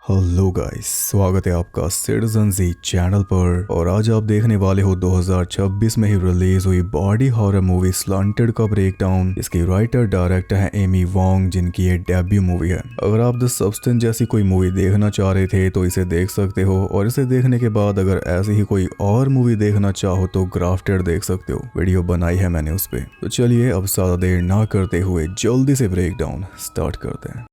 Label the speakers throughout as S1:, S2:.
S1: Hello guys, स्वागत है आपका सिटीजन जी चैनल पर। और आज आप देखने वाले हो 2026 में ही रिलीज हुई बॉडी हॉरर मूवी स्लंटेड का ब्रेकडाउन। इसकी राइटर डायरेक्टर है एमी वॉन्ग, जिनकी ये डेब्यू मूवी है। अगर आप द सब्सटेंस जैसी कोई मूवी देखना चाह रहे थे तो इसे देख सकते हो, और इसे देखने के बाद अगर ऐसी ही कोई और मूवी देखना चाहो तो ग्राफ्टेड देख सकते हो। वीडियो बनाई है मैंने उस पर। तो चलिए अब ज्यादा देर ना करते हुए जल्दी से ब्रेकडाउन स्टार्ट करते हैं।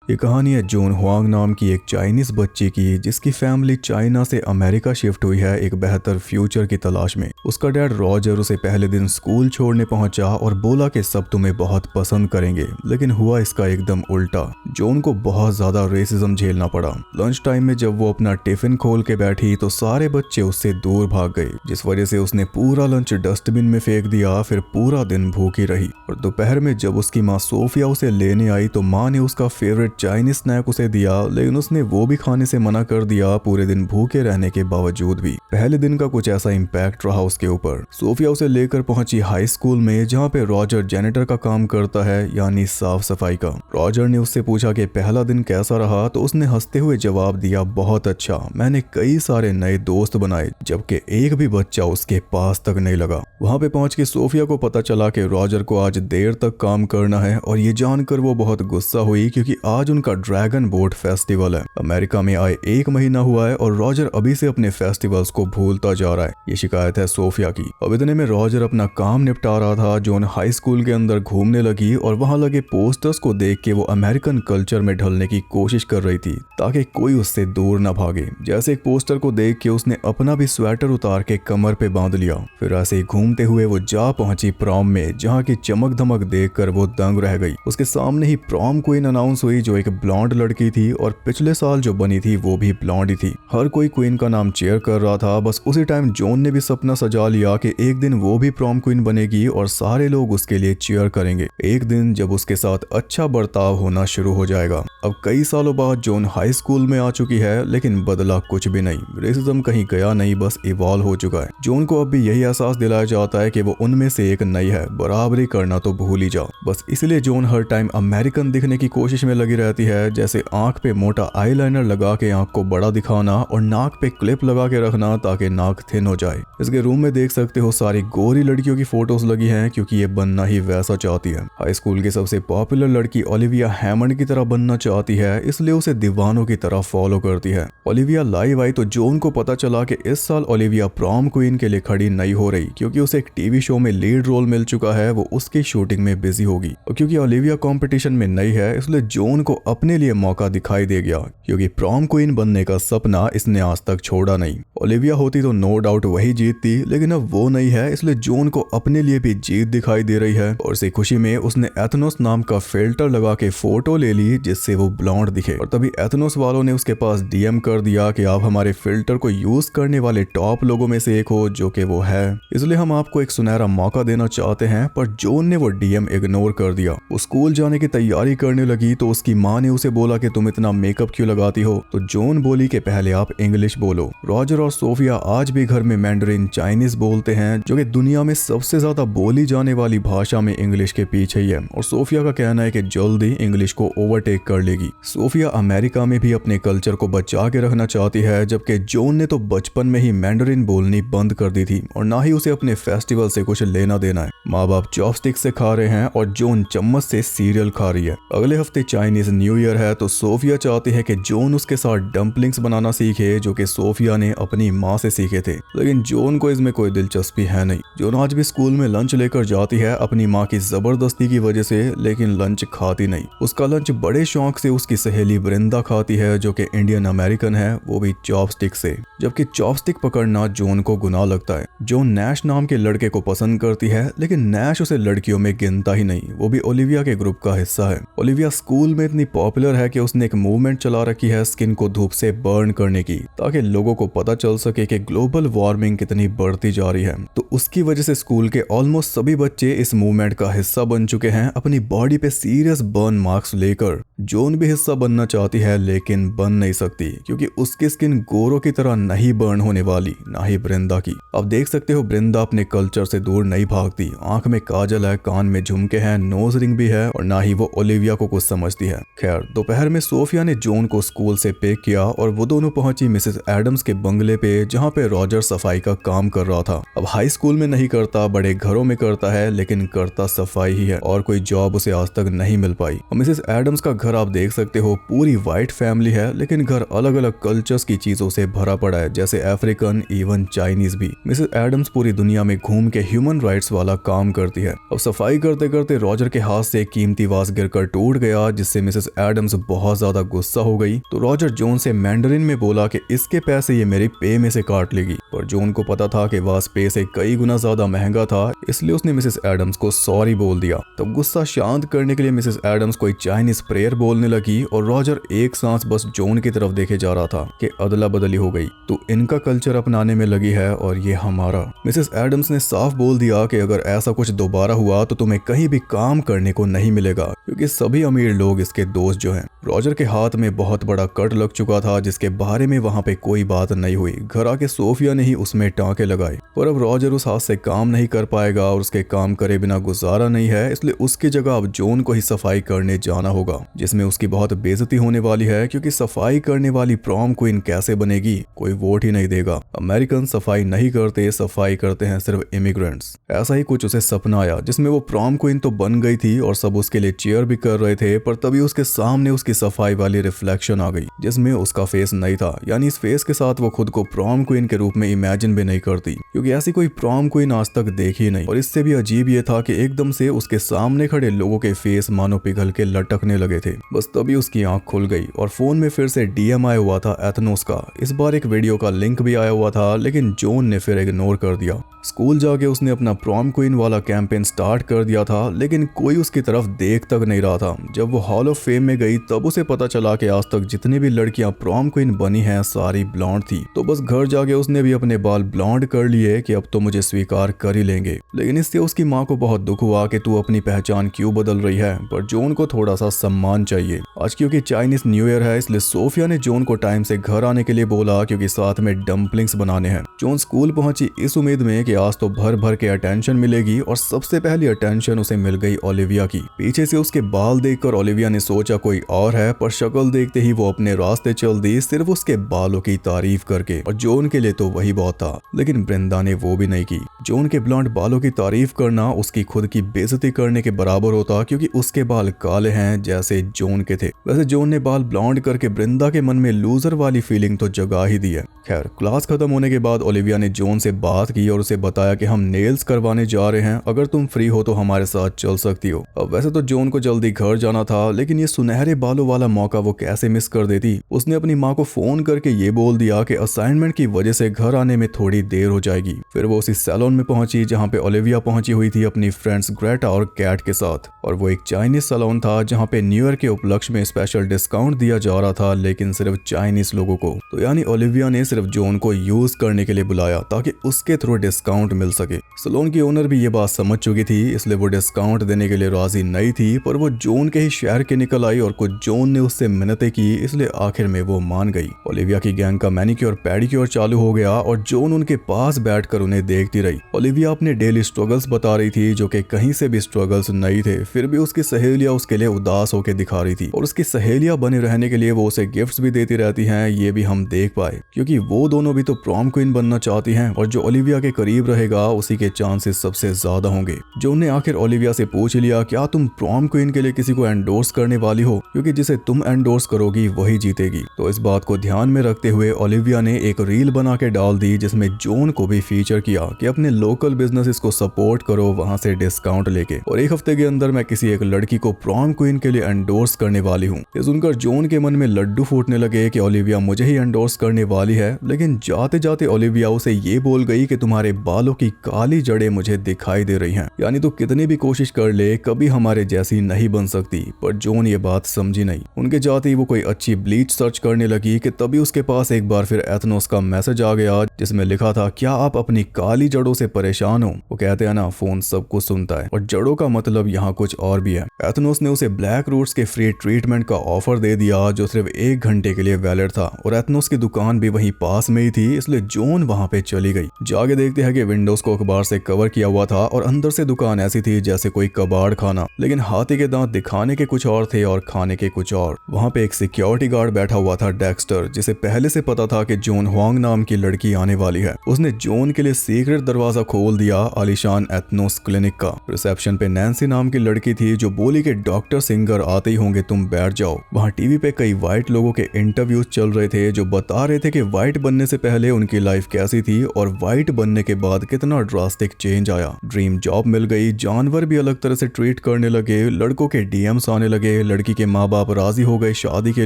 S1: ये कहानी है जॉन हुआंग नाम की एक चाइनीज बच्ची की, जिसकी फैमिली चाइना से अमेरिका शिफ्ट हुई है एक बेहतर फ्यूचर की तलाश में। उसका डैड रॉजर उसे पहले दिन स्कूल छोड़ने पहुंचा और बोला कि सब तुम्हें बहुत पसंद करेंगे, लेकिन हुआ इसका एकदम उल्टा। जॉन को बहुत ज्यादा रेसिज्म झेलना पड़ा। लंच टाइम में जब वो अपना टिफिन खोल के बैठी तो सारे बच्चे उससे दूर भाग गए, जिस वजह से उसने पूरा लंच डस्टबिन में फेंक दिया। फिर पूरा दिन भूखी रही, और दोपहर में जब उसकी माँ सोफिया उसे लेने आई तो माँ ने उसका फेवरेट चाइनीज स्नैक उसे दिया, लेकिन उसने वो भी खाने से मना कर दिया, पूरे दिन भूखे रहने के बावजूद भी। पहले दिन का कुछ ऐसा इम्पैक्ट रहा उसके ऊपर। सोफिया उसे लेकर पहुंची हाई स्कूल में, जहाँ पे रॉजर जेनेटर का काम करता है, यानी साफ सफाई का। रॉजर ने उससे पूछा कि पहला दिन कैसा रहा, तो उसने हंसते हुए जवाब दिया, बहुत अच्छा, मैंने कई सारे नए दोस्त बनाए, जबकि एक भी बच्चा उसके पास तक नहीं लगा। वहाँ पे पहुंच के सोफिया को पता चला कि रॉजर को आज देर तक काम करना है, और ये जानकर वो बहुत गुस्सा हुई, क्योंकि आज उनका ड्रैगन बोट फेस्टिवल है। अमेरिका में आए 1 महीना हुआ है और रॉजर अभी से अपने फेस्टिवल्स को भूलता जा रहा है। ये शिकायत है सोफिया की। अब इतने में रॉजर अपना काम निपटा रहा था। जॉन हाई स्कूल के अंदर घूमने लगी और वहां लगे पोस्टर्स को देख के वो अमेरिकन कल्चर में ढलने की कोशिश कर रही थी, ताकि कोई उससे दूर न भागे। जैसे एक पोस्टर को देख के उसने अपना भी स्वेटर उतार के कमर पे बांध लिया। फिर ऐसे ही घूमते हुए वो जा पहुंची प्रॉम में, जहाँ की चमक धमक देख कर वो दंग रह गई। उसके सामने ही प्रॉम क्वीन अनाउंस हुई, जो एक ब्लॉन्ड लड़की थी, और पिछले साल जो बनी थी वो भी ब्लॉन्ड ही थी। हर कोई क्वीन का नाम चेयर कर रहा था। बस उसी टाइम जॉन ने भी सपना सजा लिया कि एक दिन वो भी प्रॉम क्वीन बनेगी और सारे लोग उसके लिए चेयर करेंगे, एक दिन जब उसके साथ अच्छा बर्ताव होना शुरू हो जाएगा। अब कई सालों बाद जॉन हाई स्कूल में आ चुकी है, लेकिन बदला कुछ भी नहीं। रेसिज्म कहीं गया नहीं, बस इवॉल्व हो चुका है। जॉन को अब भी यही एहसास दिलाया जाता है कि वो उनमें से एक नहीं है, बराबरी करना तो भूल ही जाओ। बस इसलिए जॉन हर टाइम अमेरिकन दिखने की कोशिश में लगी रहती है, जैसे आंख पे मोटा आईलाइनर लगा के आंख को बड़ा दिखाना और नाक पे क्लिप लगा के रखना ताकि नाक थिन हो जाए। इसके रूम में देख सकते हो सारी गोरी लड़कियों की फोटोज लगी हैं, क्योंकि ये बनना ही वैसा चाहती है। हाई स्कूल की सबसे पॉपुलर लड़की ओलिविया हैमंड की तरह बनना चाहती है, इसलिए उसे दीवानों की तरह फॉलो करती है। ओलिविया लाइव आई तो जॉन को पता चला कि इस साल ओलिविया प्रॉम क्वीन के लिए खड़ी नहीं हो रही, क्योंकि उसे एक टीवी शो में लीड रोल मिल चुका है। वो उसकी शूटिंग में बिजी होगी, और क्योंकि ओलिविया कंपटीशन में नई है, इसलिए जॉन को अपने लिए मौका दिखाई दे गया, क्योंकि प्रॉम क्वीन बनने का सपना इसने आज तक छोड़ा नहीं। ओलिविया होती तो नो डाउट वही जीतती, लेकिन अब वो नहीं है, इसलिए जॉन को अपने लिए भी जीत दिखाई दे रही है। और इसी खुशी में उसने एथनोस नाम का फिल्टर लगा के फोटो ले ली, जिससे वो ब्लॉन्ड दिखे। और तभी एथनोस वालों ने उसके पास डीएम कर दिया कि आप हमारे फिल्टर को यूज करने वाले टॉप लोगों में से एक हो, जो कि वो है, इसलिए हम आपको एक सुनहरा मौका देना चाहते हैं। पर जॉन ने वो डीएम इग्नोर कर दिया। वो स्कूल जाने की तैयारी करने लगी तो उसकी माँ ने उसे बोला कि तुम इतना मेकअप क्यों लगाती हो। तो जॉन बोली कि पहले आप इंग्लिश बोलो। रॉजर और सोफिया आज भी घर में मैंडरिन चाइनीज बोलते हैं, जो कि दुनिया में सबसे ज्यादा बोली जाने वाली भाषा में इंग्लिश के पीछे ही है। और सोफिया का कहना है कि जल्दी इंग्लिश को ओवरटेक कर लेगी। सोफिया अमेरिका में भी अपने कल्चर को बचा के रखना चाहती है, जबकि जॉन ने तो बचपन में ही मैंडरिन बोलनी बंद कर दी थी, और ना ही उसे अपने फेस्टिवल से कुछ लेना देना है। माँ बाप चॉपस्टिक से खा रहे हैं और जॉन चम्मच से सीरियल खा रही है। अगले हफ्ते चाइनीज न्यू ईयर है, तो सोफिया चाहती है कि जॉन उसके साथ डम्पलिंग्स बनाना सीखे, जो कि सोफिया ने अपनी माँ से सीखे थे। लेकिन जॉन को इसमें कोई दिलचस्पी है नहीं। जॉन आज भी स्कूल में लंच लेकर जाती है अपनी माँ की जबरदस्ती की वजह से, लेकिन लंच खाती नहीं। उसका लंच बड़े शौक से उसकी सहेली वृंदा खाती है, जो कि इंडियन अमेरिकन है, वो भी चॉपस्टिक से, जबकि चॉपस्टिक पकड़ना जॉन को गुनाह लगता है। जॉन नैश नाम के लड़के को पसंद करती है, लेकिन नैश उसे लड़कियों में गिनता ही नहीं। वो भी ओलिविया के ग्रुप का हिस्सा है। ओलिविया स्कूल में इतनी पॉपुलर है कि उसने एक मूवमेंट चला रखी है स्किन को धूप से बर्न करने की, ताकि लोगों को पता चल सके कि ग्लोबल वार्मिंग कितनी बढ़ती जा रही है। तो उसकी वजह से स्कूल के ऑलमोस्ट सभी बच्चे इस मूवमेंट का हिस्सा बन चुके हैं, अपनी बॉडी पे सीरियस बर्न मार्क्स लेकर। जोन भी हिस्सा बनना चाहती है लेकिन बन नहीं सकती, क्योंकि उसकी स्किन गोरों की तरह नहीं बर्न होने वाली, ना ही ब्रिंदा की। अब देख सकते हो ब्रिंदा अपने कल्चर से दूर नहीं भागती। आंख में काजल है, कान में झुमके हैं, नोज रिंग भी है, और ना ही वो ओलिविया को कुछ समझती है। खैर, दोपहर में सोफिया ने जोन को स्कूल से पिक किया और वो दोनों पहुंची मिसेस एडम्स के बंगले पे, जहाँ पे रॉजर सफाई का काम कर रहा था। अब हाई स्कूल में नहीं करता, बड़े घरों में करता है, लेकिन करता सफाई ही है, और कोई जॉब उसे आज तक नहीं मिल पाई। मिसेस एडम्स का घर आप देख सकते हो, पूरी व्हाइट फैमिली है, लेकिन घर अलग अलग कल्चर्स की चीजों से भरा पड़ा है, जैसे अफ्रीकन, इवन चाइनीज भी। मिसेस एडम्स पूरी दुनिया में घूम के ह्यूमन राइट्स वाला काम करती है। अब सफाई करते करते रॉजर के हाथ से एक कीमती वास गिरकर टूट गया, जिससे मिसेस एडम्स बहुत ज्यादा गुस्सा हो गई। तो रॉजर जोन से मैंडरिन में बोला कि इसके पैसे ये मेरी पे में से काट लेगी, पर जोन को पता था कि वास पे से कई गुना ज्यादा महंगा था, इसलिए उसने मिसेस एडम्स को सॉरी बोल दिया। तो गुस्सा शांत करने के लिए मिसेस एडम्स कोई चाइनीज प्रेयर बोलने लगी, और रॉजर एक सांस बस जोन की तरफ देखे जा रहा था कि अदला बदली हो गई। तो इनका कल्चर अपनाने में लगी है और ये हमारा। मिसेस एडम्स ने साफ बोल दिया कि अगर ऐसा कुछ दोबारा हुआ तो तुम्हें कहीं भी काम करने को नहीं मिलेगा, क्योंकि सभी अमीर लोग इसके दोस्त जो हैं। रॉजर के हाथ में बहुत बड़ा कट लग चुका था, जिसके बारे में वहां पे कोई बात नहीं हुई। घर आके सोफिया ने ही उसमें टांके लगाए, पर अब रॉजर उस हाथ से काम नहीं कर पाएगा और उसके काम करे बिना गुजारा नहीं है, इसलिए उसकी जगह अब जोन को ही सफाई करने जाना होगा, जिसमें उसकी बहुत बेइज्जती होने वाली है, क्योंकि सफाई करने वाली प्रॉम क्वीन कैसे बनेगी, कोई वोट ही नहीं देगा। अमेरिकन सफाई नहीं करते, सफाई करते हैं सिर्फ इमिग्रेंट्स। ऐसा ही कुछ उसे सपना आया, जिसमें वो प्रॉम क्वीन तो बन गई थी और सब उसके लिए चीयर भी कर रहे थे, पर तभी उसके सामने उसकी सफाई वाली रिफ्लेक्शन आ गई, जिसमें उसका फेस नहीं था। यानी इस फेस के साथ वो खुद को प्रॉम क्वीन के रूप में इमेजिन भी नहीं करती, क्योंकि ऐसी कोई प्रॉम क्वीन आज तक देखी नहीं। और इससे भी अजीब ये था कि एकदम से उसके सामने खड़े लोगों के फेस मानो पिघल के लटकने लगे थे। बस तभी उसकी आंख खुल गई और फोन में फिर से डीएम आया हुआ था एथनोस का। इस बार एक वीडियो का लिंक भी आया हुआ था, लेकिन जोन ने फिर इग्नोर कर दिया। स्कूल जाके उसने अपना प्रॉम क्वीन वाला कैंपेन स्टार्ट कर दिया था, लेकिन कोई उसकी तरफ देख तक नहीं रहा था। जब वो हॉल ऑफ फेम में गई तब उसे पता चला कि आज तक जितनी भी लड़कियां प्रॉम क्वीन बनी हैं सारी ब्लॉन्ड थी। तो बस घर जाके उसने भी अपने बाल ब्लॉन्ड कर लिए कि अब तो मुझे स्वीकार कर ही लेंगे। लेकिन इससे उसकी माँ को बहुत दुख हुआ कि तू अपनी पहचान क्यों बदल रही है, पर जोन को थोड़ा सा सम्मान चाहिए। आज क्योंकि चाइनीज न्यू ईयर है, इसलिए सोफिया ने जोन को टाइम से घर आने के लिए बोला, क्योंकि साथ में डम्पलिंग्स बनाने हैं। जोन स्कूल पहुंची इस उम्मीद में कि आज तो भर भर के अटेंशन मिलेगी, और सबसे पहली अटेंशन उसे मिल गई ओलिविया की। पीछे से उसके बाल देखकर ओलिविया ने सोचा कोई और है, पर शक्ल देखते ही वो अपने रास्ते चल दी, सिर्फ उसके बालों की तारीफ करके। और जोन के लिए तो वही बहुत था, लेकिन ब्रिंदा ने वो भी नहीं की। जोन के ब्लॉन्ड बालों की तारीफ करना उसकी खुद की बेइज्जती करने के बराबर होता, क्योंकि उसके बाल काले हैं जैसे जोन के थे। वैसे जोन ने बाल ब्लॉन्ड करके ब्रिंदा के मन में लूजर वाली फीलिंग तो जगा ही दी है। खैर, क्लास खत्म होने के बाद ओलिविया ने जोन से बात की और उसे बताया कि हम नेल्स करवाने जा रहे हैं, अगर तुम फ्री हो तो हमारे साथ चल सकती हो। अब वैसे तो जोन को जल्दी घर जाना था, लेकिन ये सुनहरे बालों वाला मौका वो कैसे मिस कर देती। उसने अपनी माँ को फोन करके ये बोल दिया कि असाइनमेंट की वजह से घर आने में थोड़ी देर हो जाएगी। फिर वो उसी सैलून में पहुंची जहाँ पे ओलिविया पहुंची हुई थी अपनी फ्रेंड्स ग्रेटा और कैट के साथ। और वो एक चाइनीज सैलून था जहाँ पे न्यू ईयर के उपलक्ष्य में स्पेशल डिस्काउंट दिया जा रहा था, लेकिन सिर्फ चाइनीज लोगों को। तो यानी ओलिविया ने सिर्फ जोन को यूज करने के लिए बुलाया ताकि उसके थ्रू डिस्काउंट मिल सके। सैलून की ओनर भी ये बात समझ चुकी थी, इसलिए वो डिस्काउंट देने के लिए राजी नहीं थी, पर वो जोन के ही शहर के निकल आई और कुछ जोन ने उससे मिन्नतें की, इसलिए आखिर में वो मान गई। ओलिविया की गैंग का मैनिक्योर पेडिक्योर चालू हो गया और जोन उनके पास बैठकर उन्हें देखती रही। ओलिविया अपने डेली स्ट्रगल्स बता रही थी, जो कि कहीं से भी स्ट्रगल्स नहीं थे, फिर भी उसकी सहेलियां उसके लिए उदास होकर दिखा रही थी, और उसकी सहेलियां बने रहने के लिए वो उसे गिफ्ट्स भी देती रहती हैं। ये भी हम देख पाए, क्योंकि वो दोनों भी तो प्रॉम क्वीन बनना चाहती हैं, और जो ओलिविया के करीब रहेगा उसी के चांसेस सबसे ज्यादा होंगे। जोन ने आखिर ओलिविया से पूछ लिया, क्या तुम प्रॉम क्वीन के लिए किसी को एंडोर्स करने वाली हो, क्योंकि जिसे तुम एंडोर्स करोगी वही जीतेगी। तो इस बात को ध्यान में रखते हुए ओलिविया ने एक रील बना के डाल दी, जिसमें जोन को भी फीचर किया कि अपने लोकल बिजनेसेस को सपोर्ट करो वहां से डिस्काउंट लेके, और एक हफ्ते के अंदर मैं किसी एक लड़की को प्रॉम क्वीन के लिए एंडोर्स करने वाली हूँ। ये सुनकर जोन के मन में लड्डू फूटने लगे कि ओलिविया मुझे ही एंडोर्स करने वाली है, लेकिन जाते जाते ओलिविया उसे ये बोल गई कि तुम्हारे बालों की काली जड़ें मुझे दिखाई दे रही हैं। यानी तो कितनी भी कोशिश कर ले कभी हमारे जैसी नहीं बन सकती। पर जॉन ये बात समझी नहीं। उनके जाते ही वो कोई अच्छी ब्लीच सर्च करने लगी कि तभी उसके पास एक बार फिर एथनोस का मैसेज आ गया जिसमें लिखा था, क्या आप अपनी काली जड़ों से परेशान हो? वो कहते हैं ना, फोन सब कुछ सुनता है और जड़ों का मतलब यहाँ कुछ और भी है। एथनोस ने उसे ब्लैक रूट्स के फ्री ट्रीटमेंट का ऑफर दे दिया जो सिर्फ 1 घंटे के लिए वैलिड था और एथनोस की दुकान भी वहीं पास में ही थी, इसलिए जॉन वहां पे चली गई। जाके देखते हैं कि विंडोज को अखबार से कवर किया हुआ था और अंदर से दुकान ऐसी थी जैसे कोई कबाड़ खाना, लेकिन हाथी के दांत दिखाने के कुछ और थे और खाने के कुछ और। वहां पे एक सिक्योरिटी गार्ड बैठा हुआ था डेक्स्टर, जिसे पहले से पता था कि जॉन हुआंग नाम की लड़की आने वाली है। उसने जॉन के लिए सीक्रेट दरवाजा खोल दिया आलिशान एथनोस क्लिनिक का। रिसेप्शन पे नैन्सी नाम की लड़की थी जो बोली कि डॉक्टर सिंगर आते ही होंगे, तुम बैठ जाओ। वहाँ टीवी पे कई व्हाइट लोगों के इंटरव्यूज चल रहे थे जो बता रहे थे कि व्हाइट बनने से पहले उनकी लाइफ कैसी थी और व्हाइट बनने के बाद कितना ड्रास्टिक चेंज आया। ड्रीम जॉब मिल गई, जानवर भी अलग तरह से ट्रीट करने लगे, लड़कों के डीएम्स आने लगे, लड़की के माँ बाप राजी हो गए शादी के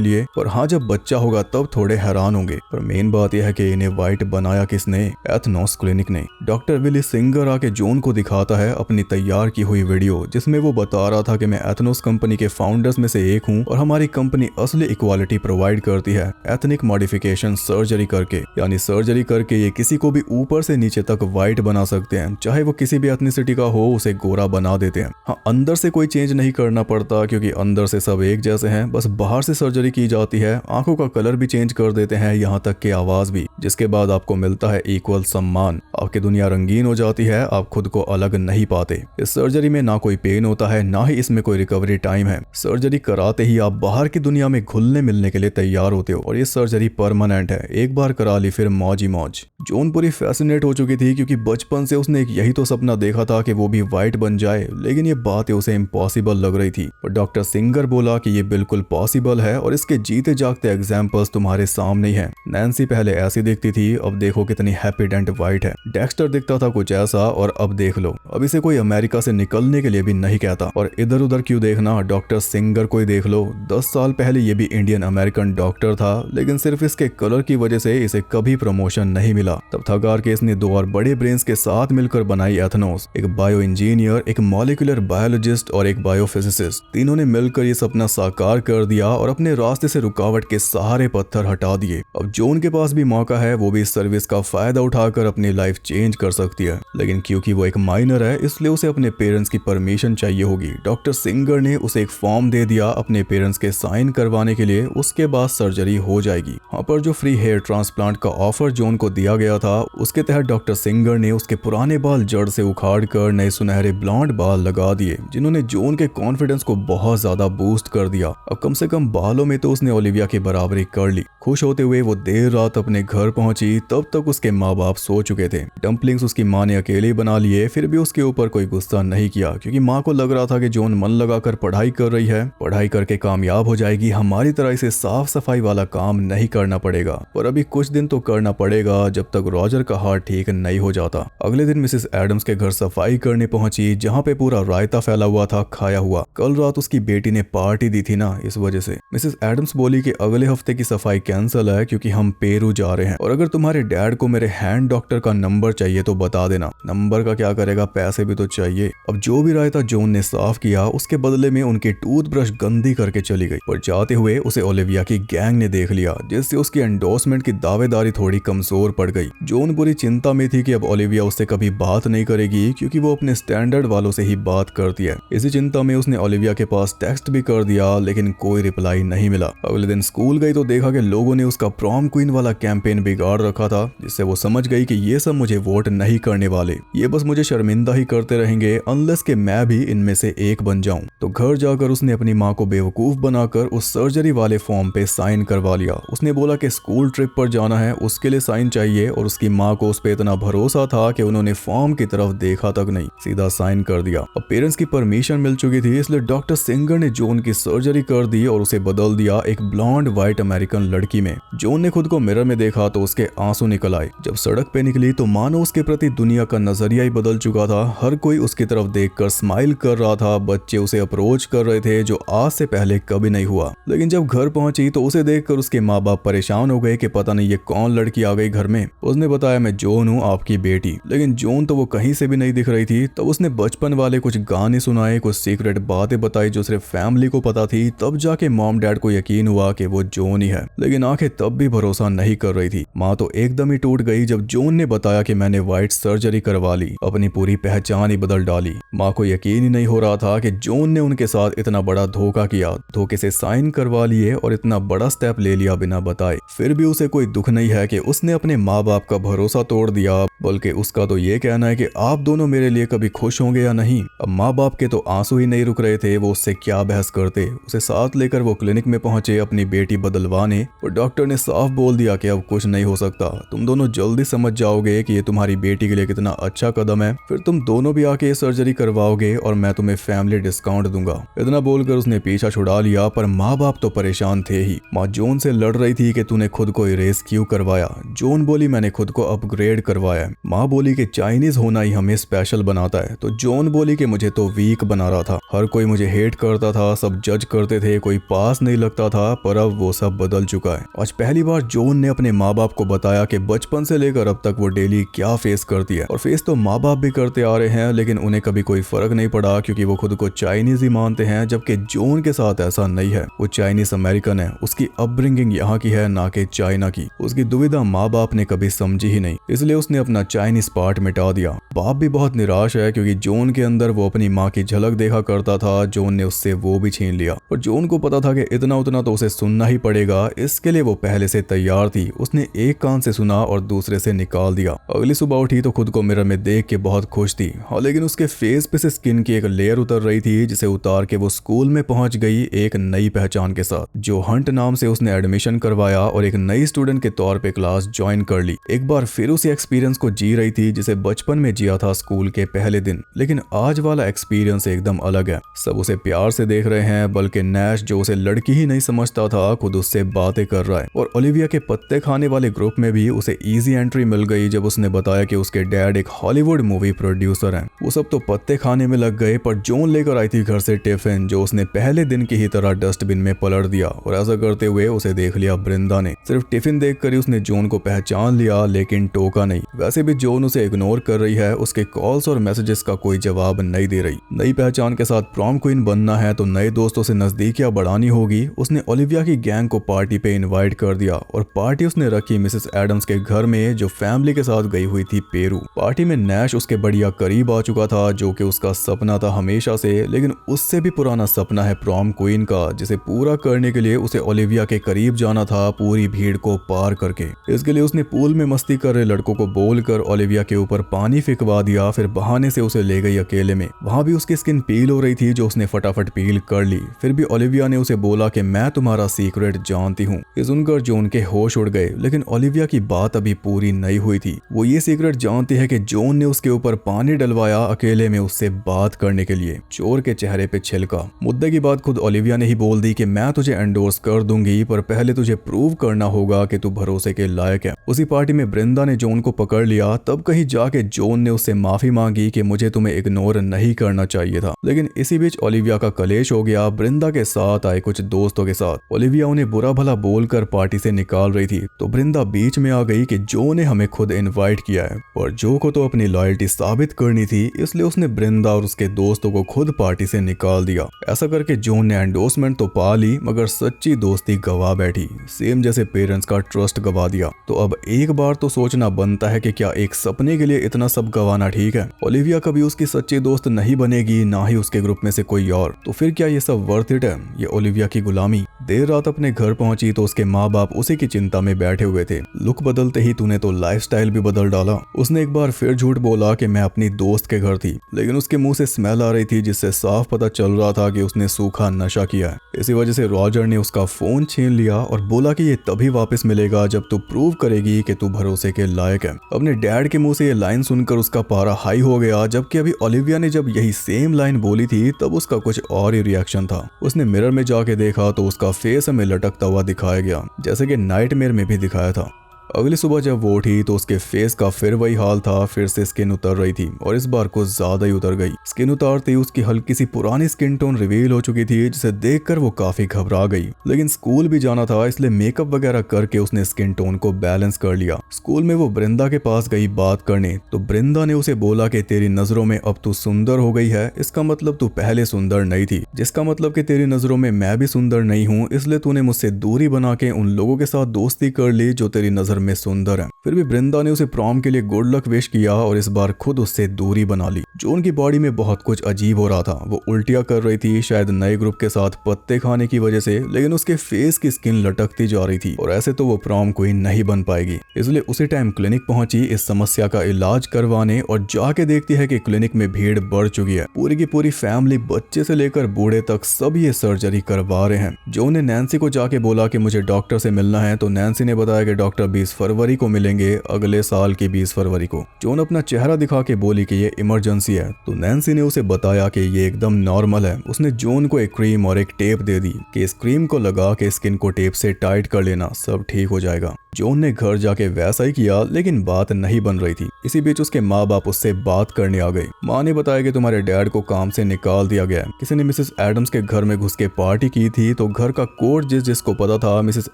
S1: लिए। और हाँ, जब बच्चा होगा तब थोड़े हैरान होंगे। पर मेन बात यह है कि इन्हें व्हाइट बनाया किसने? एथनोस क्लिनिक ने। डॉक्टर विली सिंगर आके जॉन को दिखाता है अपनी तैयार की हुई वीडियो जिसमें वो बता रहा था कि मैं एथनोस कंपनी के फाउंडर्स में से एक हूँ और हमारी कंपनी असली इक्वालिटी प्रोवाइड करती है एथनिक मॉडिफिकेशन सर्जरी करके। यानी सर्जरी करके ये किसी को भी ऊपर से नीचे तक व्हाइट बना सकते हैं, चाहे वो किसी भी एथनिसिटी का हो, उसे गोरा बना देते हैं। हाँ, अंदर से कोई चेंज नहीं करना पड़ता क्योंकि अंदर से सब एक जैसे हैं, बस बाहर से सर्जरी की जाती है। आंखों का कलर भी चेंज कर देते हैं, यहाँ तक कि आवाज भी, जिसके बाद आपको मिलता है इक्वल सम्मान। आपकी दुनिया रंगीन हो जाती है, आप खुद को अलग नहीं पाते। इस सर्जरी में ना कोई पेन होता है, ना ही इसमें कोई रिकवरी टाइम है। सर्जरी कराते ही आप बाहर की दुनिया में घुलने मिलने के लिए तैयार होते हो और ये सर्जरी परमानेंट है। एक बार करा ली फिर मौज ही मौज। जॉन पूरी फैसिनेट हो चुकी थी क्योंकि बचपन से उसने एक यही तो सपना देखा था कि वो भी व्हाइट बन जाए, लेकिन ये बात उसे इम्पॉसिबल लग रही थी। और डॉक्टर सिंगर बोला कि ये बिल्कुल पॉसिबल है और इसके जीते जागते एग्जाम्पल्स तुम्हारे सामने ही हैं। नैन्सी पहले ऐसी दिखती थी, अब देखो कितनी हैप्पी डेंट व्हाइट है। डेक्स्टर दिखता था कुछ ऐसा और अब देख लो। अब इसे कोई अमेरिका से निकलने के लिए भी नहीं कहता। और इधर उधर क्यों देखना, डॉक्टर सिंगर को ही देख लो। 10 साल पहले ये भी इंडियन अमेरिकन डॉक्टर था, लेकिन सिर्फ इसके कलर की वजह से इसे कभी प्रमोशन नहीं मिला। तब थकार के इसने 2 और बड़े ब्रेन्स के साथ मिलकर बनाई एथनोस, एक बायो इंजीनियर, एक मॉलिक्यूलर बायोलॉजिस्ट और एक बायोफिजिसिस्ट। तीनों ने मिलकर ये सपना साकार कर दिया और अपने रास्ते से रुकावट के सारे पत्थर हटा दिए। अब जॉन के पास भी मौका है, वो भी इस सर्विस का फायदा उठाकर अपनी लाइफ चेंज कर सकती है, लेकिन क्योंकि वो एक माइनर है इसलिए उसे अपने पेरेंट्स की परमिशन चाहिए होगी। डॉक्टर सिंगर ने उसे एक फॉर्म दे दिया अपने पेरेंट्स के साइन करवाने के लिए, उसके बाद सर्जरी हो जाएगी। हाँ, पर जो फ्री हेयर ट्रांसप्लांट का ऑफर जॉन को दिया गया था उसके तहत डॉक्टर सिंगर ने उसके पुराने बाल जड़ से उखाड़ कर नए सुनहरे ब्लॉन्ड बाल लगा दिए, जिन्होंने जॉन के कॉन्फिडेंस को बहुत ज्यादा बूस्ट कर दिया। अब कम से कम बालों में तो उसने ओलिविया की बराबरी कर ली। खुश होते हुए वो देर रात अपने घर पहुंची, तब तक उसके माँ बाप सो चुके थे। डम्पलिंग्स उसकी माँ ने अकेले बना लिए, फिर भी उसके ऊपर कोई गुस्सा नहीं किया क्योंकि माँ को लग रहा था कि जॉन मन लगाकर पढ़ाई कर रही है, पढ़ाई करके कामयाब हो जाएगी, हमारी तरह इसे साफ सफाई वाला काम नहीं करना पड़ेगा। पर अभी कुछ दिन तो करना पड़ेगा जब तक रॉजर का हार्ट ठीक नहीं हो जाता। अगले दिन मिसेस एडम्स के घर सफाई करने पहुंची, जहाँ पे पूरा रायता फैला हुआ था खाया हुआ। कल रात उसकी बेटी ने पार्टी दी थी ना, इस वजह से। मिसेस एडम्स बोली कि अगले हफ्ते की सफाई कैंसिल है क्योंकि हम पेरू जा रहे हैं और अगर तुम्हारे डैड को मेरे हैंड डॉक्टर का नंबर चाहिए तो बता देना। नंबर का क्या करेगा, पैसे भी तो चाहिए। अब जो भी रायता जॉन ने साफ किया उसके बदले में उनकी टूथब्रश गंदी करके चली गई और जाते हुए उसे ओलिविया की गैंग ने देख लिया, जिससे उसकी एंडोर्समेंट की दावेदारी थोड़ी कमजोर पड़ गई। जॉन बुरी चिंता में थी कि अब ओलिविया उससे कभी बात नहीं करेगी क्योंकि वो अपने स्टैंडर्ड वालों से ही बात करती है। इसी चिंता में उसने ओलिविया के पास टेक्स्ट भी कर दिया, लेकिन कोई रिप्लाई नहीं मिला। अगले दिन स्कूल गई तो देखा कि लोगों ने उसका प्रॉम क्वीन वाला कैंपेन बिगाड़ रखा था, जिससे वो समझ गई कि ये सब मुझे वोट नहीं करने वाले, ये बस मुझे शर्मिंदा ही करते रहेंगे अनलेस कि मैं भी इनमें से एक बन जाऊं। तो घर जाकर उसने अपनी माँ को बेवकूफ बनाकर उस सर्जरी वाले फॉर्म पे साइन करवा लिया। उसने बोला कि स्कूल ट्रिप पर जाना है, उसके लिए साइन चाहिए और उसकी माँ को उस पे इतना भरोसा था कि उन्होंने फॉर्म की तरफ देखा तक नहीं, सीधा साइन कर दिया। अब पेरेंट्स की परमिशन मिल चुकी थी, इसलिए डॉक्टर सिंगर ने जॉन की सर्जरी कर दी और उसे बदल दिया एक ब्लॉन्ड व्हाइट अमेरिकन लड़की में। जॉन ने खुद को मिरर में देखा तो उसके आंसू निकल आए। जब सड़क पे निकली तो मानो उसके प्रति दुनिया का नजरिया ही बदल चुका था। हर कोई उसकी तरफ देखकर स्माइल कर रहा था, बच्चे उसे अप्रोच कर रहे थे जो आज से पहले कभी नहीं हुआ। लेकिन जब घर पहुंची तो उसे देखकर उसके माँ बाप परेशान हो गए कि पता नहीं ये कौन लड़की आ गई घर में। उसने बताया, मैं जॉन हूँ, आपकी की बेटी, लेकिन जून तो वो कहीं से भी नहीं दिख रही थी। तब उसने बचपन वाले कुछ गाने सुनाए, कुछ सीक्रेट बातें बताई जो सिर्फ फैमिली को पता थी। तब जाके मॉम डैड को यकीन हुआ कि वो जून ही है, लेकिन आंखें तब भी भरोसा नहीं कर रही थी। माँ तो एकदम ही टूट गई जब जून ने बताया कि मैंने वाइट सर्जरी करवा ली, अपनी पूरी पहचान ही बदल डाली। माँ को यकीन ही नहीं हो रहा था कि जून ने उनके साथ इतना बड़ा धोखा किया, धोखे से साइन करवा लिए और इतना बड़ा स्टेप ले लिया बिना बताए। फिर भी उसे कोई दुख नहीं है कि उसने अपने माँ बाप का भरोसा तोड़ दिया, बल्कि उसका तो ये कहना है कि आप दोनों मेरे लिए कभी खुश होंगे या नहीं। अब माँ बाप के तो आंसू ही नहीं रुक रहे थे, वो उससे क्या बहस करते। उसे साथ लेकर वो क्लिनिक में पहुंचे अपनी बेटी बदलवाने, और डॉक्टर ने साफ बोल दिया कि अब कुछ नहीं हो सकता, तुम दोनों जल्दी समझ जाओगे कि ये तुम्हारी बेटी के लिए कितना अच्छा कदम है, फिर तुम दोनों भी आके सर्जरी करवाओगे और मैं तुम्हें फैमिली डिस्काउंट दूंगा। इतना बोलकर उसने पीछा छुड़ा लिया, पर माँ बाप तो परेशान थे ही। माँ जॉन से लड़ रही थी कि तूने खुद को इरेज क्यों करवाया। जॉन बोली मैंने खुद को अपग्रेड करवाया। माँ बोली कि चाइनीज होना ही हमें स्पेशल बनाता है। तो जॉन बोली कि मुझे तो वीक बना रहा था, हर कोई मुझे हेट करता था, सब जज करते थे, कोई पास नहीं लगता था, पर अब वो सब बदल चुका है। आज पहली बार जॉन ने अपने माँ बाप को बताया कि बचपन से लेकर अब तक वो डेली क्या फेस करती है। और फेस तो माँ बाप भी करते आ रहे हैं, लेकिन उन्हें कभी कोई फर्क नहीं पड़ा क्योंकि वो खुद को चाइनीज ही मानते हैं, जबकि जॉन के साथ ऐसा नहीं है। वो चाइनीज अमेरिकन है, उसकी अपब्रिंगिंग यहाँ की है ना कि चाइना की। उसकी दुविधा माँ बाप ने कभी समझी ही नहीं, इसलिए उसने अपना चाइनीज पार्ट मिटा दिया। बाप भी बहुत निराश है क्योंकि जॉन के अंदर वो अपनी माँ की झलक देखा करता था। जॉन ने उससे वो भी छीन लिया, और जॉन को पता था कि इतना उतना तो उसे सुनना ही पड़ेगा, इसके लिए वो पहले से तैयार थी। उसने एक कान से सुना और दूसरे से निकाल दिया। अगली सुबह उठी तो खुद को मिरर में देख के बहुत खुश थी। हाँ, लेकिन उसके फेस पे से स्किन की एक लेयर उतर रही थी, जिसे उतार के वो स्कूल में पहुंच गई एक नई पहचान के साथ। जो हंट नाम से उसने एडमिशन करवाया और एक नई स्टूडेंट के तौर पे क्लास ज्वाइन कर ली। एक बार फिर उसी एक्सपीरियंस को जी रही थी जिसे बचपन में जिया था स्कूल के पहले दिन, लेकिन आज वाला एक्सपीरियंस एकदम अलग है। सब उसे प्यार से देख रहे हैं, बल्कि नैश जो उसे लड़की ही नहीं समझता था खुद उससे बातें कर रहा है। और ओलिविया के पत्ते खाने वाले ग्रुप में भी उसे इजी एंट्री मिल गई जब उसने बताया कि उसके डैड एक हॉलीवुड मूवी प्रोड्यूसर हैं। वो सब तो पत्ते खाने में लग गए, पर जॉन लेकर आई थी घर से टिफिन जो उसने पहले दिन की ही तरह डस्टबिन में पलट दिया। और ऐसा करते हुए उसे देख लिया ब्रिंदा ने। सिर्फ टिफिन देखकर ही उसने जॉन को पहचान लिया, लेकिन टोका नहीं। वैसे भी जॉन उसे इग्नोर कर रही है, उसके कॉल्स और मैसेजेस का कोई जवाब नहीं दे रही। नई पहचान के साथ प्रॉम क्वीन बनना है तो नए दोस्तों से नजदीकियां बढ़ानी होगी। उसने ओलिविया की गैंग को पार्टी पे इनवाइट कर दिया, और पार्टी उसने रखी मिसेस एडम्स के घर में जो फैमिली के साथ गई हुई थी पेरू। पार्टी में नैश उसके बढ़िया करीब आ चुका था, जो कि उसका सपना था हमेशा से, लेकिन उससे भी पुराना सपना है प्रॉम क्वीन का, जिसे पूरा करने के लिए उसे ओलिविया के करीब जाना था, पूरी भीड़ को पार करके। इसके लिए उसने पूल में मस्ती कर रहे लड़कों को बोलकर ओलिविया के ऊपर पानी फेंकवा दिया, फिर बहाने से उसे ले गई अकेले में। वहां भी उसकी स्किन पील हो रही थी जो उसने फटाफट पील कर ली। फिर भी ओलिविया ने उसे बोला कि मैं तुम्हारा सीक्रेट जानती हूँ। ये सुनकर जॉन के होश उड़ गए, लेकिन ओलिविया की बात अभी पूरी नहीं हुई थी। वो ये सीक्रेट जानती है कि जॉन ने उसके ऊपर पानी डलवाया अकेले में उससे बात करने के लिए। चोर के चेहरे पे छिलका। मुद्दे की बात खुद ओलिविया ने ही बोल दी कि मैं तुझे एंडोर्स कर दूंगी, पर पहले तुझे प्रूव करना होगा कि तू भरोसे के लायक है। उसी पार्टी में ब्रिंदा ने जॉन को पकड़ लिया। तब कहीं जाके जॉन ने उससे माफी मांगी कि मुझे तुम्हें इग्नोर नहीं करना चाहिए था। लेकिन इसी बीच ओलिविया का कलेश हो गया ब्रिंदा के साथ आए कुछ दोस्तों के साथ। ओलिविया उन्हें बुरा भला बोलकर पार्टी से निकाल रही थी, तो ब्रिंदा बीच में आ गई कि जो ने हमें खुद इनवाइट किया है, और जो को तो अपनी लॉयल्टी साबित करनी थी, इसलिए उसने ब्रिंदा और उसके दोस्तों को खुद पार्टी से निकाल दिया। ऐसा करके जॉन ने एंडोर्समेंट तो पा ली, मगर सच्ची दोस्ती गवा बैठी, सेम जैसे पेरेंट्स का ट्रस्ट गवा दिया। तो अब एक बार तो सोचना बनता है कि क्या एक सपने के लिए इतना सब गवाना ठीक है। ओलिविया कभी उसकी सच्ची दोस्त नहीं बनेगी, ना ही उसके ग्रुप में से कोई और, तो फिर क्या ये सब वर्थ इट है, ये ओलिविया की गुलामी। देर रात अपने घर पहुंची तो उसके माँ बाप उसी की चिंता में बैठे हुए थे। लुक बदलते ही तूने तो लाइफस्टाइल भी बदल डाला। उसने एक बार फिर झूठ बोला कि मैं अपनी दोस्त के घर थी, लेकिन उसके मुंह से स्मेल आ रही थी जिससे साफ पता चल रहा था कि उसने सूखा नशा किया है। इसी वजह से रॉजर ने उसका फोन छीन लिया और बोला कि ये तभी वापस मिलेगा जब तू प्रूव करेगी कि तू भरोसे के लायक है। अपने डैड के मुंह से ये लाइन सुनकर उसका पारा हाई हो गया, जबकि अभी ओलिविया ने जब यही सेम लाइन बोली थी तब उसका कुछ और ही रिएक्शन था। उसने मिरर में जाके देखा तो उसका फेस हमें लटकता हुआ दिखाया गया, जैसे कि नाइटमेयर में भी दिखाया था। अगली सुबह जब वो उठी तो उसके फेस का फिर वही हाल था, फिर से स्किन उतर रही थी और इस बार कुछ ज्यादा ही उतर गई। स्किन उतारते ही उसकी हल्की सी पुरानी स्किन टोन रिवील हो चुकी थी, जिसे देखकर वो काफी घबरा गई। लेकिन स्कूल भी जाना था, इसलिए मेकअप वगैरह करके उसने स्किन टोन को बैलेंस कर लिया। स्कूल में वो ब्रिंदा के पास गई बात करने, तो ब्रिंदा ने उसे बोला कि तेरी नजरों में अब तू सुंदर हो गई है, इसका मतलब तू पहले सुंदर नहीं थी, जिसका मतलब कि तेरी नजरों में मैं भी सुंदर नहीं हूँ, इसलिए तूने मुझसे दूरी बना के उन लोगों के साथ दोस्ती कर ली जो तेरी नजर में सुंदर है। फिर भी ब्रिंदा ने उसे प्रॉम के लिए गुड लक विश किया और इस बार खुद उससे दूरी बना ली। जॉन की बॉडी में बहुत कुछ अजीब हो रहा था, वो उल्टियां कर रही थी, शायद नए ग्रुप के साथ पत्ते खाने की वजह से, लेकिन उसके फेस की स्किन लटकती जा रही थी और ऐसे तो वो प्रॉम क्वीन नहीं बन पाएगी। इसलिए उसी टाइम क्लिनिक पहुंची इस समस्या का इलाज करवाने और जाके देखती है कि क्लिनिक में भीड़ बढ़ चुकी है। पूरी की पूरी फैमिली, बच्चे से लेकर बूढ़े तक सब ये सर्जरी करवा रहे हैं। जॉन ने नैन्सी को जाके बोला कि मुझे डॉक्टर से मिलना है, तो नैन्सी ने बताया कि डॉक्टर 20 फरवरी को मिलेंगे, अगले साल की 20 फरवरी को। जॉन अपना चेहरा दिखा के बोली कि ये इमरजेंसी है, तो नैन्सी ने उसे बताया कि ये एकदम नॉर्मल है। उसने जॉन को एक क्रीम और एक टेप दे दी कि इस क्रीम को लगा के स्किन को टेप से टाइट कर लेना, सब ठीक हो जाएगा। जॉन ने घर जाके वैसा ही किया, लेकिन बात नहीं बन रही थी। इसी बीच उसके माँ बाप उससे बात करने आ गए। माँ ने बताया कि तुम्हारे डैड को काम से निकाल दिया गया है, किसी ने मिसेस एडम्स के घर में घुस के पार्टी की थी, तो घर का कोड जिसको पता था मिसेस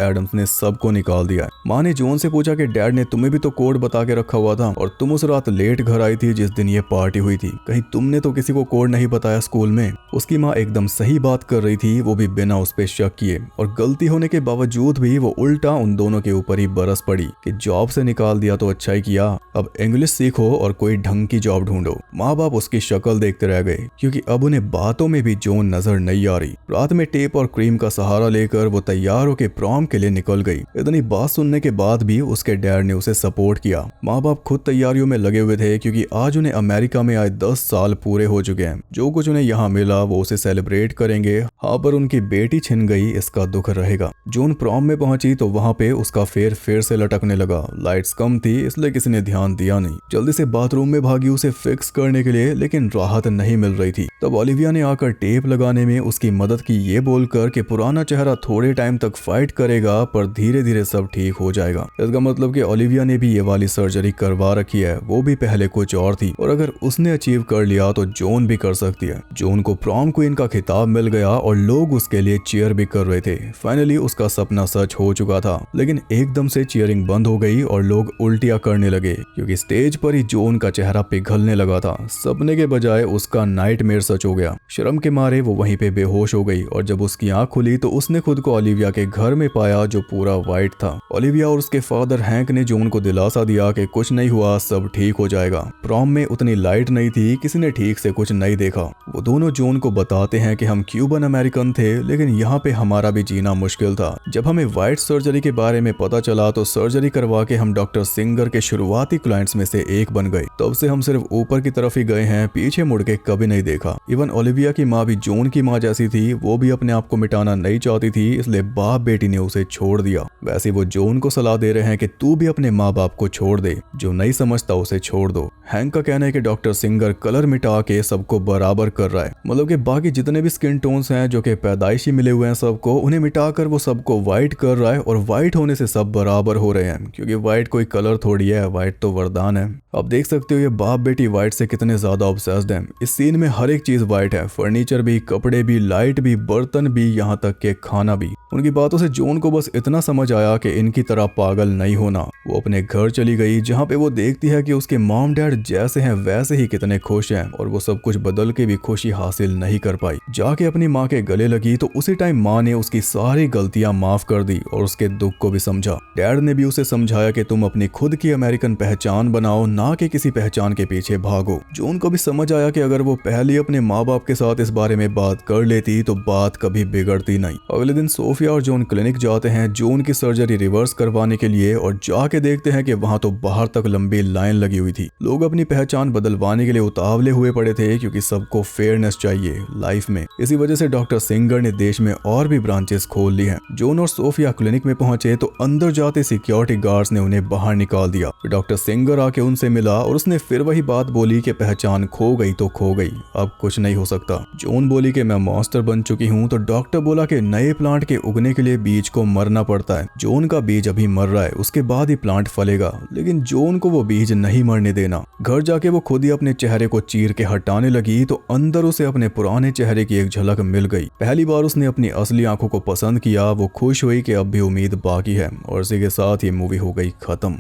S1: एडम्स ने सबको निकाल दिया है। माँ ने जॉन से पूछा कि डैड ने तुम्हें भी तो कोड बता के रखा हुआ था और तुम उस रात लेट घर आई थी जिस दिन ये पार्टी हुई थी, कहीं तुमने तो किसी को कोड नहीं बताया स्कूल में। उसकी माँ एकदम सही बात कर रही थी, वो भी बिना उस पे शक किए, और गलती होने के बावजूद भी वो उल्टा उन दोनों के ऊपर ही बरस पड़ी कि जॉब से निकाल दिया तो अच्छा ही किया, अब इंग्लिश सीखो और कोई ढंग की जॉब ढूंढो। माँ बाप उसकी शक्ल देखते रह गए, क्योंकि अब उन्हें बातों में भी जॉन नजर नहीं आ रही। रात में टेप और क्रीम का सहारा लेकर वो तैयार होकर प्रॉम के लिए निकल गई। इतनी बात सुनने के बाद भी उसके डैड ने उसे सपोर्ट किया। माँ बाप खुद तैयारियों में लगे हुए थे, क्योंकि आज उन्हें अमेरिका में आए 10 साल पूरे हो चुके हैं। जो कुछ उन्हें यहाँ मिला वो उसे सेलिब्रेट करेंगे। हाँ, पर उनकी बेटी छिन गई, इसका दुख रहेगा। जॉन प्रॉम में पहुंची तो वहाँ पे उसका फेर फिर से लटकने लगा। लाइट्स कम थी, इसलिए किसी ने ध्यान दिया नहीं। जल्दी से बाथरूम में भागी उसे फिक्स करने के लिए, लेकिन राहत नहीं मिल रही थी। तब ओलिविया ने आकर टेप लगाने में उसकी मदद की, ये बोलकर कि पुराना चेहरा थोड़े टाइम तक फाइट करेगा, पर धीरे धीरे सब ठीक हो जाएगा। इसका मतलब कि ओलिविया ने भी ये वाली सर्जरी करवा रखी है, वो भी पहले कुछ और थी, और अगर उसने अचीव कर लिया तो जॉन भी कर सकती है। जॉन को प्रॉम क्वीन का खिताब मिल गया और लोग उसके लिए चीयर भी कर रहे थे। फाइनली उसका सपना सच हो चुका था, लेकिन एकदम से चीयरिंग बंद हो गई और लोग उल्टियां करने लगे, क्योंकि स्टेज पर ही जॉन का चेहरा पिघलने लगा था। सपने के बजाय उसका नाइटमेयर सच हो गया। शर्म के मारे वो वहीं पे बेहोश हो गई, और जब उसकी आंख खुली तो उसने खुद को ओलिविया के घर में पाया, जो पूरा व्हाइट था। ओलिविया और उसके फादर हैंक ने जॉन को दिलासा दिया कि कुछ नहीं हुआ, सब ठीक हो जाएगा। प्रॉम में उतनी लाइट नहीं थी, किसी ने ठीक से कुछ नहीं देखा। वो दोनों जॉन को बताते हैं कि हम क्यूबन अमेरिकन थे, लेकिन यहाँ पे हमारा भी जीना मुश्किल था। जब हमें व्हाइट सर्जरी के बारे में पता चला तो सर्जरी करवा के हम डॉक्टर सिंगर के शुरुआती क्लाइंट्स में से एक बन गए। तब से हम सिर्फ ऊपर की तरफ ही गए हैं, पीछे मुड़ के कभी नहीं देखा। इवन ओलिविया की माँ भी जॉन की माँ जैसी थी, वो भी अपने आप को मिटाना नहीं चाहती थी, इसलिए बाप बेटी ने उसे छोड़ दिया। वैसे वो जॉन को सलाह दे रहे हैं कि तू भी अपने माँ बाप को छोड़ दे, जो नहीं समझता उसे छोड़ दो। हैंक का कहना है कि डॉक्टर सिंगर कलर मिटा के सबको बराबर कर रहा है, मतलब कि बाकी जितने भी स्किन टोन्स हैं जो कि पैदाइशी मिले हुए हैं सबको, उन्हें मिटाकर वो सबको व्हाइट कर रहा है, और व्हाइट होने से सब बराबर हो रहे हैं, क्योंकि व्हाइट कोई कलर थोड़ी है, व्हाइट तो वरदान है। अब देख सकते हो ये बाप बेटी व्हाइट से कितने ज्यादा ऑब्सेस्ड हैं। इस सीन में हर एक चीज व्हाइट है, फर्नीचर भी, कपड़े भी, लाइट भी, बर्तन भी, यहाँ तक के खाना भी। उनकी बातों से जॉन को बस इतना समझ आया कि इनकी तरह पागल नहीं होना। वो अपने घर चली गई, जहाँ पे वो देखती है कि उसके मॉम डैड जैसे हैं वैसे ही कितने खुश हैं, और वो सब कुछ बदल के भी खुशी हासिल नहीं कर पाई। जाके अपनी माँ के गले लगी तो उसी टाइम माँ ने उसकी सारी गलतियां माफ कर दी और उसके दुख को भी समझा। डैड ने भी उसे समझाया कि तुम अपनी खुद की अमेरिकन पहचान बनाओ, ना कि किसी पहचान के पीछे भागो। जॉन को भी समझ आया कि अगर वो पहले अपने माँ बाप के साथ इस बारे में बात कर लेती तो बात कभी बिगड़ती नहीं। अगले दिन सोफिया और जॉन क्लिनिक जाते हैं जॉन की सर्जरी रिवर्स करवाने के लिए, और जाके देखते हैं कि वहां तो बाहर तक लंबी लाइन लगी हुई थी। लोग अपनी पहचान बदलवाने के लिए उतावले हुए पड़े थे, क्योंकि सबको फेयरनेस चाहिए लाइफ में। इसी वजह से डॉक्टर सिंगर ने देश में और भी ब्रांचेस खोल ली हैं। जॉन और सोफिया क्लिनिक में पहुंचे तो अंदर जाते सिक्योरिटी गार्ड्स ने उन्हें बाहर निकाल दिया। फिर डॉक्टर सिंगर आके उनसे मिला और उसने फिर वही बात बोली कि पहचान खो गई तो खो गई, अब कुछ नहीं हो सकता। जून बोली कि मैं मॉन्स्टर बन चुकी हूँ। तो डॉक्टर बोला कि नए प्लांट के उगने के लिए बीज को मरना पड़ता है। जून का बीज अभी मर रहा है, उसके बाद ही प्लांट फलेगा, लेकिन जून को वो बीज नहीं मरने देना। घर जाके वो खुद ही अपने चेहरे को चीर के हटाने लगी तो अंदर उसे अपने पुराने चेहरे की एक झलक मिल गई। पहली बार उसने अपनी असली आंखों को पसंद किया। वो खुश हुई कि अब भी उम्मीद बाकी है, और इसी के साथ ये मूवी हो गई खत्म।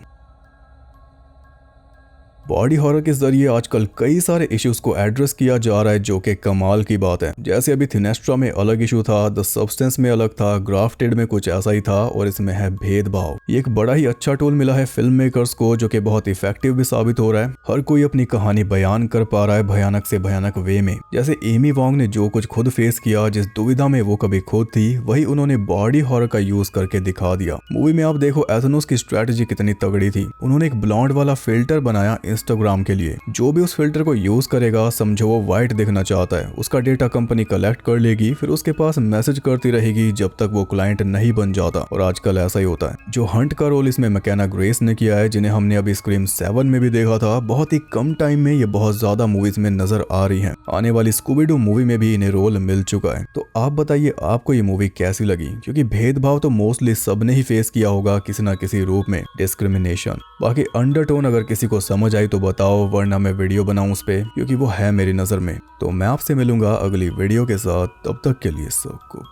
S1: बॉडी हॉरर के जरिए आजकल कई सारे इश्यूज को एड्रेस किया जा रहा है, जो कि कमाल की बात है। जैसे अभी थिनेस्ट्रा में अलग इशू था, द सब्सटेंस में अलग था, ग्राफ्टेड में कुछ ऐसा ही था, और इसमें है भेदभाव। ये एक बड़ा ही अच्छा टूल मिला है फिल्म मेकर्स को, जो कि बहुत इफेक्टिव भी साबित हो रहा है। हर कोई अपनी कहानी बयान कर पा रहा है भयानक से भयानक वे में। जैसे एमी वॉन्ग ने जो कुछ खुद फेस किया, जिस दुविधा में वो कभी खुद थी, वही उन्होंने बॉडी हॉरर का यूज करके दिखा दिया। मूवी में आप देखो एथनोस की स्ट्रेटेजी कितनी तगड़ी थी। उन्होंने एक ब्लॉन्ड वाला फिल्टर बनाया इंस्टाग्राम के लिए। जो भी उस फिल्टर को यूज करेगा, समझो वो वाइट दिखना चाहता है, उसका डेटा कंपनी कलेक्ट कर लेगी, फिर उसके पास मैसेज करती रहेगी जब तक वो क्लाइंट नहीं बन जाता। और आजकल ऐसा ही होता है। जो हंट का रोल इसमें मैकेना ग्रेस ने किया है, जिन्हें हमने अभी स्क्रीम 7 में भी देखा था, बहुत ही कम टाइम में ये बहुत ज्यादा मूवीज में नजर आ रही है। आने वाली स्कूबी डू मूवी में भी इन्हें रोल मिल चुका है। तो आप बताइए आपको ये मूवी कैसी लगी, क्योंकि भेदभाव तो मोस्टली सबने ही फेस किया होगा किसी ना किसी रूप में, डिस्क्रिमिनेशन। बाकी अंडरटोन अगर किसी को समझ आई तो बताओ, वरना मैं वीडियो बनाऊं उस पे, क्योंकि वो है मेरी नजर में। तो मैं आपसे मिलूंगा अगली वीडियो के साथ, तब तक के लिए सबको